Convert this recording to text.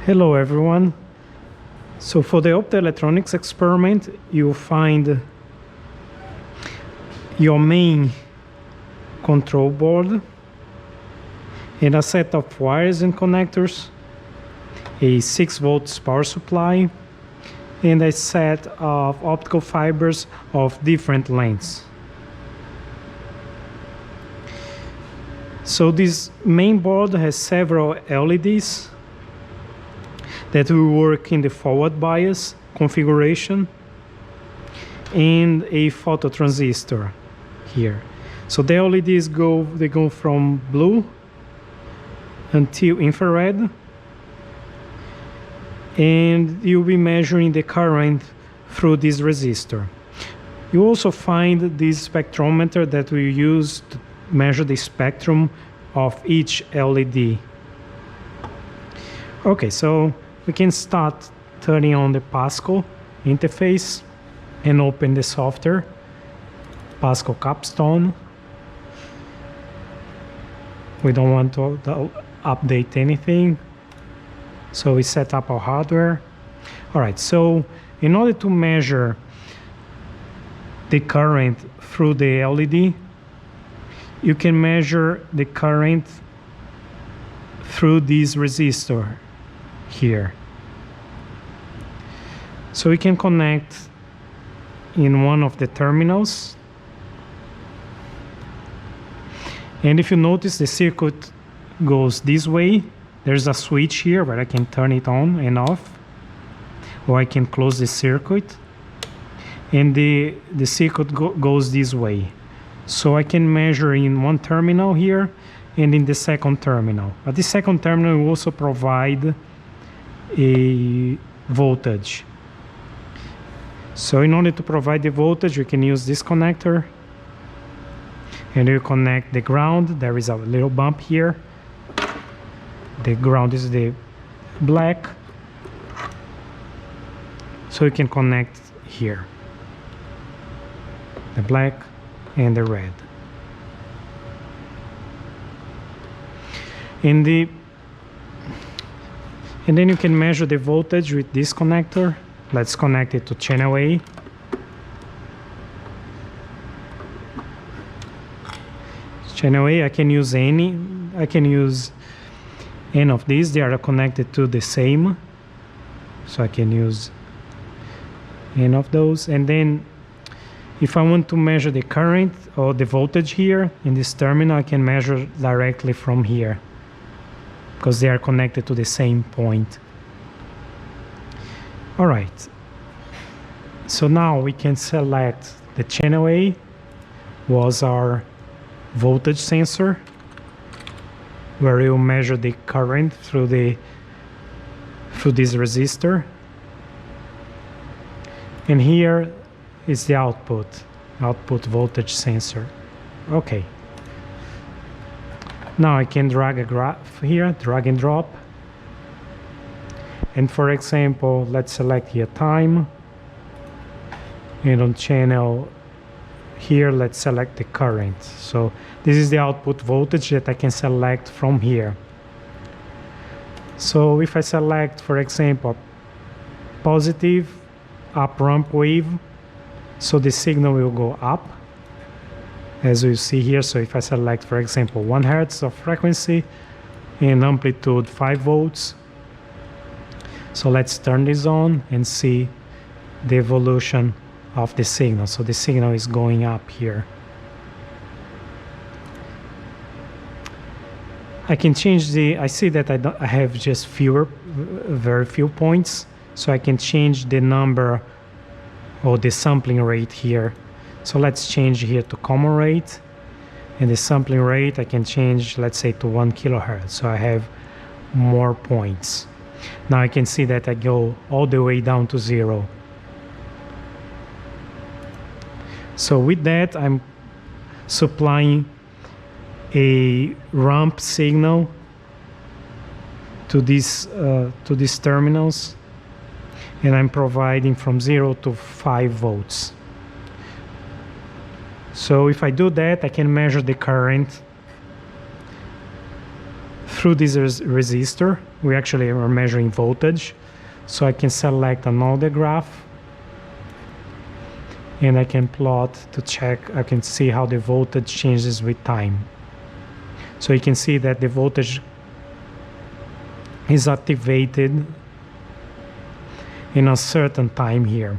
Hello everyone. So for the optoelectronics experiment, you'll find your main control board and a set of wires and connectors, a 6 volts power supply, and a set of optical fibers of different lengths. So this main board has several LEDs that will work in the forward bias configuration and a phototransistor here. So the LEDs go from blue until infrared, and you'll be measuring the current through this resistor. You also find this spectrometer that we use to measure the spectrum of each LED. Okay, so we can start turning on the Pascal interface and open the software, Pascal capstone. We don't want to update anything, so we set up our hardware. All right, so in order to measure the current through the LED, you can measure the current through this resistor here. So we can connect in one of the terminals, and if you notice, the circuit goes this way. There's a switch here where I can turn it on and off, or I can close the circuit, and the circuit goes this way. So I can measure in one terminal here and in the second terminal. But the second terminal will also provide a voltage. So in order to provide the voltage, we can use this connector, and you connect the ground. There is a little bump here. The ground is the black, so you can connect here the black and the red. And then you can measure the voltage with this connector. Let's connect it to channel A. Channel A, I can use any of these. They are connected to the same, so I can use any of those. And then if I want to measure the current or the voltage here in this terminal, I can measure directly from here because they are connected to the same point. All right, so now we can select the channel A was our voltage sensor, where you measure the current through this resistor, and here is the output voltage sensor. Okay, now I can drag a graph here, drag and drop. And for example, let's select here time, and on channel here, let's select the current. So this is the output voltage that I can select from here. So if I select, for example, positive up ramp wave, so the signal will go up, as you see here. So if I select, for example, 1 Hertz of frequency and amplitude 5 volts, so let's turn this on and see the evolution of the signal. So the signal is going up here. I can change I see that I have just very few points, so I can change the number or the sampling rate here. So let's change here to common rate, and the sampling rate I can change, let's say, to 1 kilohertz, so I have more points. Now I can see that I go all the way down to 0. So with that, I'm supplying a ramp signal to these terminals, and I'm providing from 0 to 5 volts. So if I do that, I can measure the current through this resistor, we actually are measuring voltage. So I can select another graph, and I can plot to check, I can see how the voltage changes with time. So you can see that the voltage is activated in a certain time here.